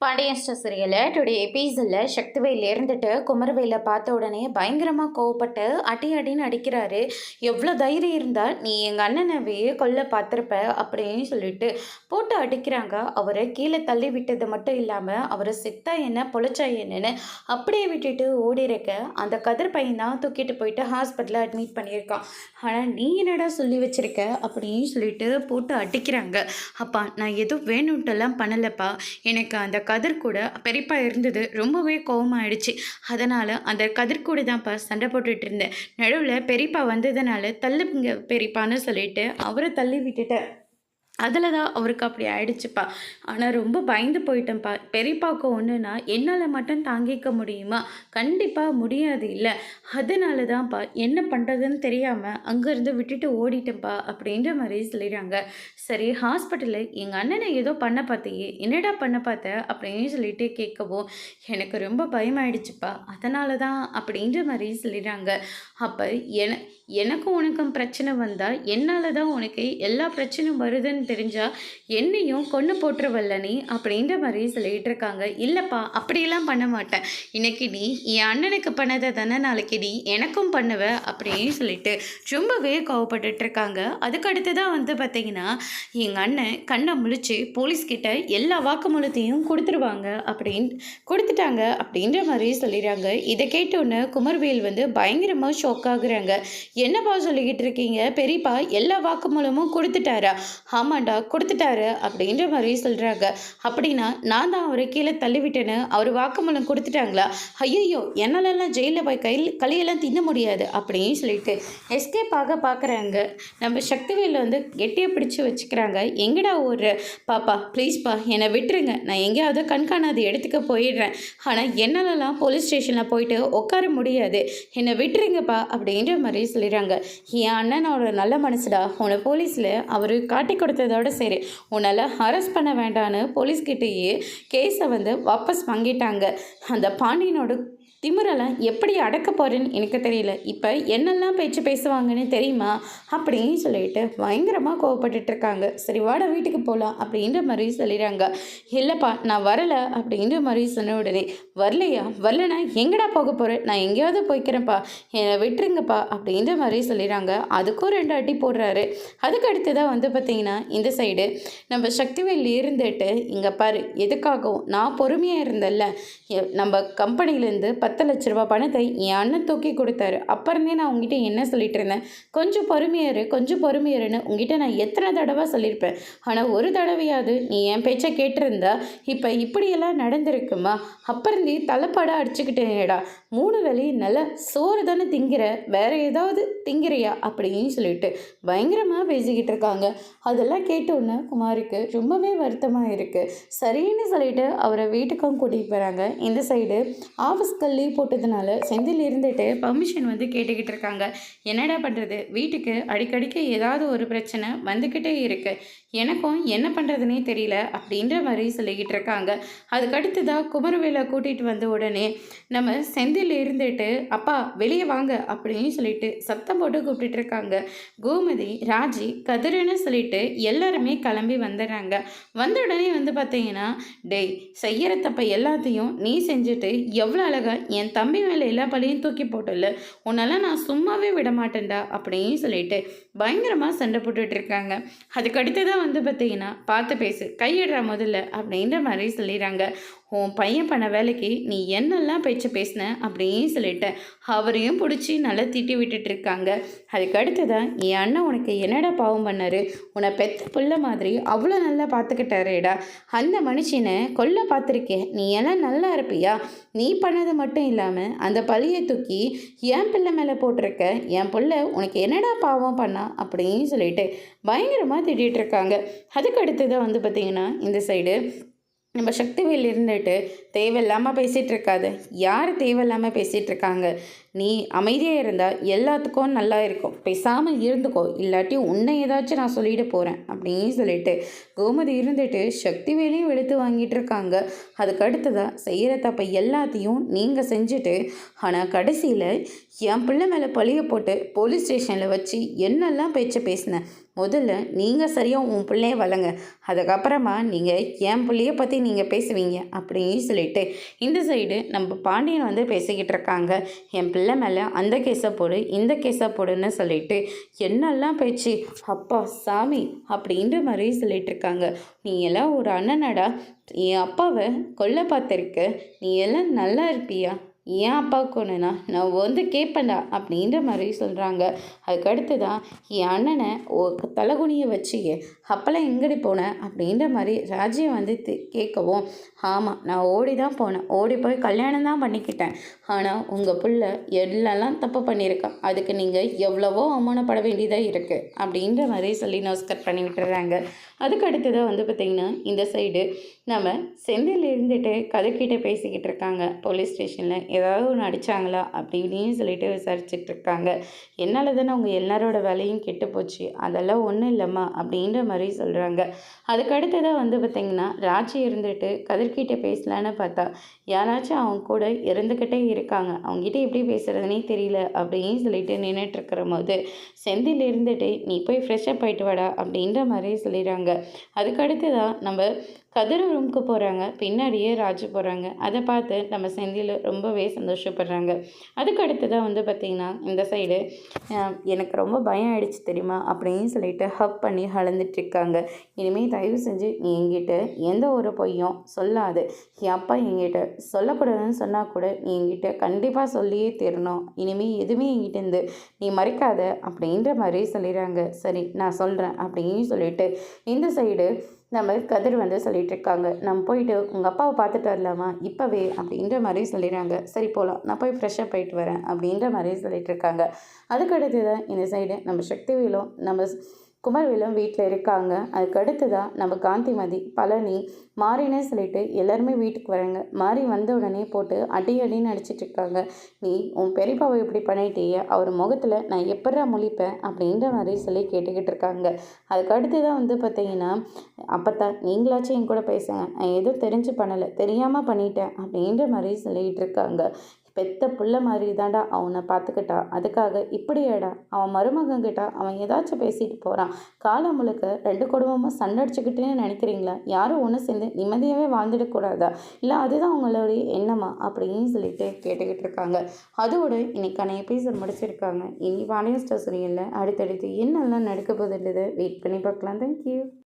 Pandian store சீரியலில் today எபிசோடில் சக்திவேல் இருந்துட்டு குமரவேலை பார்த்த உடனே பயங்கரமாக கோவப்பட்டு அடின்னு அடிக்கிறாரு. எவ்வளோ தைரியம் இருந்தால் நீ எங்கள் அண்ணனவே கொல்ல பார்த்துருப்ப அப்படின்னு சொல்லிட்டு போட்டு அடிக்கிறாங்க. அவரை கீழே தள்ளி விட்டது மட்டும் இல்லாமல் அவரை செத்தா என்ன பொழைச்சா என்னன்னு அப்படியே விட்டுட்டு ஓடி இருக்க அந்த கதிர் பையன் தான் தூக்கிட்டு போயிட்டு ஹாஸ்பிட்டலில் அட்மிட் பண்ணியிருக்கான். ஆனால் நீ என்னடா சொல்லி வச்சிருக்க அப்படின்னு சொல்லிட்டு போட்டு அடிக்கிறாங்க. அப்பா நான் எதுவும் வேணும்ட்டெல்லாம் பண்ணலப்பா, எனக்கு அந்த கதிர் கூட பெரியப்பா இருந்தது ரொம்பவே கோவமாயிடுச்சு. அதனால் அந்த கதிர் கூட தான்ப்பா சண்டை போட்டுட்டு இருந்தேன். நடுவில் பெரியப்பா வந்ததுனால தள்ளுங்க பெரியப்பான்னு சொல்லிட்டு அவரை தள்ளி விட்டுட்டேன். அதில் தான் அவருக்கு அப்படி ஆயிடுச்சுப்பா. ஆனால் ரொம்ப பயந்து போயிட்டேன்ப்பா. பெரியப்பாவுக்கு ஒன்றுனா என்னால் மட்டும் தாங்கிக்க முடியுமா? கண்டிப்பாக முடியாது இல்லை. அதனால தான்ப்பா என்ன பண்ணுறதுன்னு தெரியாமல் அங்கேருந்து விட்டுட்டு ஓடிட்டேன்ப்பா அப்படின்ற மாதிரி சொல்லிடுறாங்க. சரி, ஹாஸ்பிட்டலில் எங்கள் அண்ணனை ஏதோ பண்ண பார்த்தியே, என்னடா பண்ண பார்த்த அப்படின்னு சொல்லிட்டு கேட்கவும் எனக்கு ரொம்ப பயமாயிடுச்சுப்பா, அதனால தான் அப்படின்ற மாதிரி சொல்லிடுறாங்க. அப்போ எனக்கும் உனக்கும் பிரச்சனை வந்தால் என்னால் தான் உனக்கு எல்லா பிரச்சனையும் வருதுன்னு தெரிஞ்சால் என்னையும் கொன்று போட்டுருவல்ல நீ அப்படின்ற மாதிரி சொல்லிகிட்டு இருக்காங்க. இல்லைப்பா அப்படியெல்லாம் பண்ண மாட்டேன், இன்னைக்கு நீ என் அண்ணனுக்கு பண்ணதை தானே நாளைக்கு நீ எனக்கும் பண்ணுவ அப்படின்னு சொல்லிட்டு ரொம்பவே கோவப்பட்டு இருக்காங்க. அதுக்கு அடுத்து தான் பார்த்தீங்கன்னா எங்கள் அண்ணன் கண்ணை முழிச்சு போலீஸ்கிட்ட எல்லா வாக்குமூலத்தையும் கொடுத்துட்டாங்க அப்படின்ற மாதிரி சொல்லிடுறாங்க. இதை கேட்டோன்னே குமர்வேல் பயங்கரமாக ஷாக் ஆகுறாங்க. என்னப்பா சொல்லிக்கிட்டு இருக்கீங்க, பெரியப்பா எல்லா வாக்குமூலமும் கொடுத்துட்டாரா? ஆமாண்டா கொடுத்துட்டாரு அப்படின்ற மாதிரி சொல்கிறாங்க. அப்படின்னா நான் தான் அவரை கீழே தள்ளிவிட்டேன்னு அவர் வாக்குமூலம் கொடுத்துட்டாங்களா? ஐயோ, என்னாலெல்லாம் ஜெயிலில் போய் களியெல்லாம் தின்ன முடியாது அப்படின்னு சொல்லிட்டு எஸ்கேப் ஆக பார்க்குறாங்க. நம்ம சக்திவேல் கெட்டியாக பிடிச்சி வச்சுக்கிறாங்க. எங்கடா ஒரு பாப்பா ப்ளீஸ்ப்பா என்னை விட்டுருங்க, நான் எங்கேயாவது கண்காணாத இடத்துக்கு போயிடுறேன். ஆனால் என்னாலலாம் போலீஸ் ஸ்டேஷனில் போயிட்டு உட்கார முடியாது, என்னை விட்டுருங்கப்பா அப்படின்ற மாதிரி சொல்லிடுறாங்க. என் அண்ணனோட நல்ல மனசுடா, உன்னை போலீஸில் அவர் காட்டி கொடுத்ததோட சரி, உன்னால் அரெஸ்ட் பண்ண வேண்டான்னு போலீஸ்கிட்டேயே கேஸை வாபஸ் வாங்கிட்டாங்க. அந்த பாண்டியனோட திமிரெல்லாம் எப்படி அடக்க போகிறேன்னு எனக்கு தெரியல, இப்போ என்னெல்லாம் பேச்சு பேசுவாங்கன்னு தெரியுமா அப்படின்னு சொல்லிட்டு பயங்கரமாக கோவப்பட்டுட்டு இருக்காங்க. சரி வாட வீட்டுக்கு போகலாம் அப்படின்ற மாதிரி சொல்லிடுறாங்க. இல்லைப்பா நான் வரலை அப்படின்ற மாதிரி சொன்ன உடனே வரலைனா எங்கடா போக போகிறேன், நான் எங்கேயாவது போய்க்கிறேன்ப்பா, என்னை விட்டுருங்கப்பா அப்படின்ற மாதிரி சொல்லிடுறாங்க. அதுக்கும் 2 அடி போடுறாரு. அதுக்கு அடுத்து தான் பார்த்தீங்கன்னா இந்த சைடு நம்ம சக்திவேல் இருந்துட்டு இங்கே பாரு, எதுக்காகவும் நான் பொறுமையாக இருந்தேன்ல, நம்ம கம்பெனிலேருந்து 10 லட்ச ரூபா பணத்தை என் அண்ணன் தூக்கி கொடுத்தாரு. அப்போருந்தே நான் உங்ககிட்ட என்ன சொல்லிட்டு இருந்தேன், கொஞ்சம் பொறுமையாருன்னு உங்ககிட்ட நான் எத்தனை தடவை சொல்லியிருப்பேன். ஆனால் ஒரு தடவையாவது நீ என் பேச்சை கேட்டிருந்தா இப்போ இப்படியெல்லாம் நடந்திருக்குமா? அப்போருந்தே தலைப்பாடாக அடிச்சுக்கிட்டேனேடா, 3 வேளை நல்லா சோறு தானே திங்கிற, வேற ஏதாவது திங்கிறியா அப்படின்னு சொல்லிட்டு பயங்கரமாக பேசிக்கிட்டு இருக்காங்க. அதெல்லாம் கேட்டோன்னே குமாருக்கு ரொம்பவே வருத்தமாக இருக்குது. சரின்னு சொல்லிட்டு அவரை வீட்டுக்கும் கூட்டிகிட்டு போகிறாங்க. இந்த சைடு ஆஃபீஸ்க்கு லீவ் போட்டதுனால செந்தில் இருந்துட்டு பர்மிஷன் கேட்டுக்கிட்டு இருக்காங்க. என்னடா பண்ணுறது, வீட்டுக்கு அடிக்கடிக்கு ஏதாவது ஒரு பிரச்சனை வந்துக்கிட்டே இருக்கு, எனக்கும் என்ன பண்ணுறதுனே தெரியல அப்படின்ற மாதிரி சொல்லிக்கிட்டு இருக்காங்க. அதுக்கடுத்து தான் குமரவேலை கூட்டிகிட்டு வந்த உடனே நம்ம செந்தில் இருந்துட்டு அப்பா வெளியே வாங்க அப்படின்னு சொல்லிட்டு சத்தம் போட்டு கூப்பிட்டுட்டு இருக்காங்க. கோமதி, ராஜி, கதிரன்னு சொல்லிட்டு எல்லாருமே கிளம்பி வந்துடுறாங்க. வந்த உடனே பார்த்தீங்கன்னா டேய், செய்கிற தப்பை எல்லாத்தையும் நீ செஞ்சுட்டு எவ்வளோ அழகா என் தம்பி மேலே எல்லா பழியும் தூக்கி போட்டல, உன்னெல்லாம் நான் சும்மாவே விட மாட்டேன்டா அப்படின்னு சொல்லிட்டு பயங்கரமாக சண்டை போட்டுட்டு இருக்காங்க. அதுக்கடுத்து தான் பார்த்தீங்கன்னா பார்த்து பேசு, கையிடுற முதல்ல அப்படின்ற மாதிரி சொல்லிடுறாங்க. உன் பையன் பண்ண வேலைக்கு நீ என்னெல்லாம் பேச்சு பேசின அப்படின்னு சொல்லிட்டு அவரையும் பிடிச்சி நல்லா திட்டி விட்டுட்டு இருக்காங்க. அதுக்கு அடுத்ததான் என் அண்ணன் உனக்கு என்னடா பாவம் பண்ணாரு, உன்னை பெத்த புள்ள மாதிரி அவ்வளோ நல்லா பார்த்துக்கிட்டாரேடா, அந்த மனுஷனை கொல்ல பார்த்துருக்கேன், நீ எல்லாம் நல்லா இருப்பியா? நீ பண்ணது மட்டும் இல்லாமல் அந்த பழியை தூக்கி என் பிள்ளை மேலே போட்டிருக்க, என் பிள்ளை உனக்கு என்னடா பாவம் பண்ணா அப்படின்னு சொல்லிட்டு பயங்கரமாக திட்டிகிட்டு இருக்காங்க. அதுக்கு அடுத்து தான் பார்த்தீங்கன்னா இந்த சைடு நம்ம சக்திவேல் இருந்துட்டு தேவையில்லாமல் பேசிகிட்டு இருக்காது. யார் தேவையில்லாமல் பேசிகிட்டு இருக்காங்க, நீ அமைதியாக இருந்தால் எல்லாத்துக்கும் நல்லா இருக்கும், பேசாமல் இருந்துக்கோ, இல்லாட்டி உன்னை ஏதாச்சும் நான் சொல்லிட்டு போகிறேன் அப்படின்னு சொல்லிட்டு கோமதி இருந்துட்டு சக்திவேலையும் வெளுத்து வாங்கிட்டு இருக்காங்க. அதுக்கு அடுத்ததான் செய்கிற தப்பை எல்லாத்தையும் நீங்கள் செஞ்சுட்டு ஆனால் கடைசியில் என் பிள்ளை மேலே பழிய போட்டு போலீஸ் ஸ்டேஷனில் வச்சு என்னெல்லாம் பேச்சை பேசினேன், முதல்ல நீங்கள் சரியாக உன் பிள்ளைய வளங்க, அதுக்கப்புறமா நீங்கள் என் பிள்ளைய பற்றி நீங்கள் பேசுவீங்க அப்படின்னு சொல்லிட்டு இந்த சைடு நம்ம பாண்டியன் வந்து பேசிக்கிட்டு இருக்காங்க. என் பிள்ளை மேலே அந்த கேஸை போடு இந்த கேஸை போடுன்னு சொல்லிட்டு என்னெல்லாம் பேச்சு, அப்பா சாமி அப்படின்ற மாதிரி சொல்லிட்டு இருக்காங்க. நீ எல்லாம் ஒரு அண்ணனடா, என் அப்பாவை கொல்ல பார்த்துருக்க, நீ எல்லாம் நல்லா இருப்பியா, ஏன் அப்பாவுக்கு ஒன்றுனா நான் வந்து கேட்பேன்டா அப்படின்ற மாதிரி சொல்கிறாங்க. அதுக்கடுத்து தான் என் அண்ணனை தலைகுனியை வச்சு அப்போல்லாம் எங்கடி போனேன் அப்படின்ற மாதிரி ராஜியை வந்து கேட்கவும், ஆமாம் நான் ஓடி தான் போனேன், ஓடி போய் கல்யாணம் தான் பண்ணிக்கிட்டேன், ஆனால் உங்கள் புள்ள எல்லாம் தப்பு பண்ணியிருக்கான், அதுக்கு நீங்கள் எவ்வளவோ அவமானப்பட வேண்டியதாக இருக்குது அப்படின்ற மாதிரி சொல்லி நமஸ்கார் பண்ணி விட்டுறாங்க. அதுக்கு அடுத்ததாக வந்து பார்த்திங்கன்னா இந்த சைடு நம்ம செந்தில் இருந்துட்டு கதைக்கிட்ட பேசிக்கிட்டு இருக்காங்க. போலீஸ் ஸ்டேஷனில் ஏதாவது ஒன்று அடித்தாங்களா அப்படி இப்படின்னு சொல்லிட்டு விசாரிச்சுட்டு இருக்காங்க. என்னால் தானே உங்கள் எல்லாரோட வேலையும் கெட்டு போச்சு, அதெல்லாம் ஒன்றும் இல்லைம்மா அப்படின்ற மாதிரி சொல்கிறாங்க. அதுக்கு அடுத்ததாக வந்து பார்த்திங்கன்னா ராஜி இருந்துட்டு கதிர்கிட்ட பேசலான்னு பார்த்தா யாராச்சும் அவங்க கூட இருந்துக்கிட்டே இருக்காங்க, அவங்ககிட்ட எப்படி பேசுகிறதுனே தெரியல அப்படின்னு சொல்லிட்டு நின்றுட்டுருக்கிற போது செந்தில் இருந்துட்டு நீ போய் ஃப்ரெஷ்ஷப் ஆகிட்டு வாடா அப்படின்ற மாதிரி சொல்லிடுறாங்க. அதுக்கடுத்து தான் நம்ம கதிர் ரூமுக்கு போகிறாங்க, பின்னாடியே ராஜு போகிறாங்க. அதை பார்த்து நம்ம செந்தில் ரொம்பவே சந்தோஷப்படுறாங்க. அதுக்கு அடுத்து தான் வந்து பார்த்திங்கன்னா இந்த சைடு எனக்கு ரொம்ப பயம் ஆயிடுச்சு தெரியுமா அப்படின்னு சொல்லிட்டு ஹக் பண்ணி அளந்துட்டுருக்காங்க. இனிமேல் தயவு செஞ்சு நீ என்கிட்ட எந்த ஒரு பொய்யும் சொல்லாது, என் அப்பா என்கிட்ட சொல்லக்கூடாதுன்னு சொன்னால் கூட நீ என்கிட்ட கண்டிப்பாக சொல்லியே தரணும், இனிமேல் எதுவுமே என்கிட்டேருந்து நீ மறைக்காத அப்படின்ற மாதிரி சொல்லிடுறாங்க. சரி நான் சொல்கிறேன் அப்படின்னு சொல்லிட்டு இந்த சைடு நம்ம கதிர் வந்து சொல்லிட்டு இருக்காங்க. நம்ம போயிட்டு உங்கள் அப்பாவை பார்த்துட்டு வரலாமா இப்போவே அப்படின்ற மாதிரி சொல்லிடுறாங்க. சரி போகலாம், நான் போய் ஃப்ரெஷ்ஷாக போயிட்டு வரேன் அப்படின்ற மாதிரி சொல்லிட்டு இருக்காங்க. அதுக்கடுத்து தான் இந்த சைடு நம்ம சக்திவேலும் நம்ம குமரவேலும் வீட்டில் இருக்காங்க. அதுக்கு அடுத்து தான் நம்ம காந்திமதி பழனி மாறினே சொல்லிட்டு எல்லாருமே வீட்டுக்கு வராங்க. மாறி வந்த உடனே போட்டு அடின்னு அடிச்சிட்டு இருக்காங்க. நீ உன் பெரியப்பாவை இப்படி பண்ணிட்டீங்க, அவர் முகத்தில் நான் எப்படா முழிப்பேன் அப்படின்ற மாதிரி சொல்லி கேட்டுக்கிட்டு இருக்காங்க. அதுக்கு அடுத்து தான் வந்து பார்த்தீங்கன்னா அப்போத்தான் நீங்களாச்சும் என் கூட பேசுங்க, நான் எதுவும் தெரிஞ்சு பண்ணலை, தெரியாமல் பண்ணிட்டேன் அப்படின்ற மாதிரி சொல்லிகிட்டு இருக்காங்க. பெத்த புள்ள மாதிரி தாண்டா அவனை பார்த்துக்கிட்டா, அதுக்காக இப்படியேடா அவன் மருமகங்கிட்ட அவன் ஏதாச்சும் பேசிட்டு போகிறான், காலம் முழுக்க 2 குடும்பமும் சண்டடிச்சுக்கிட்டேன்னு நினைக்கிறீங்களா, யாரும் ஒன்று சேர்ந்து நிம்மதியாகவே வாழ்ந்துடக்கூடாதா, இல்லை அதுதான் உங்களுடைய எண்ணமா அப்படின்னு சொல்லிட்டு கேட்டுக்கிட்டு இருக்காங்க. அதோடு இன்னைக்கான எபிசோட் முடிச்சிருக்காங்க. இனி வாணிய ஸ்டோரி இல்லை, அடுத்தடுத்து என்னெல்லாம் நடக்க போகுதுன்றதை வெயிட் பண்ணி பார்க்கலாம். தேங்க்யூ.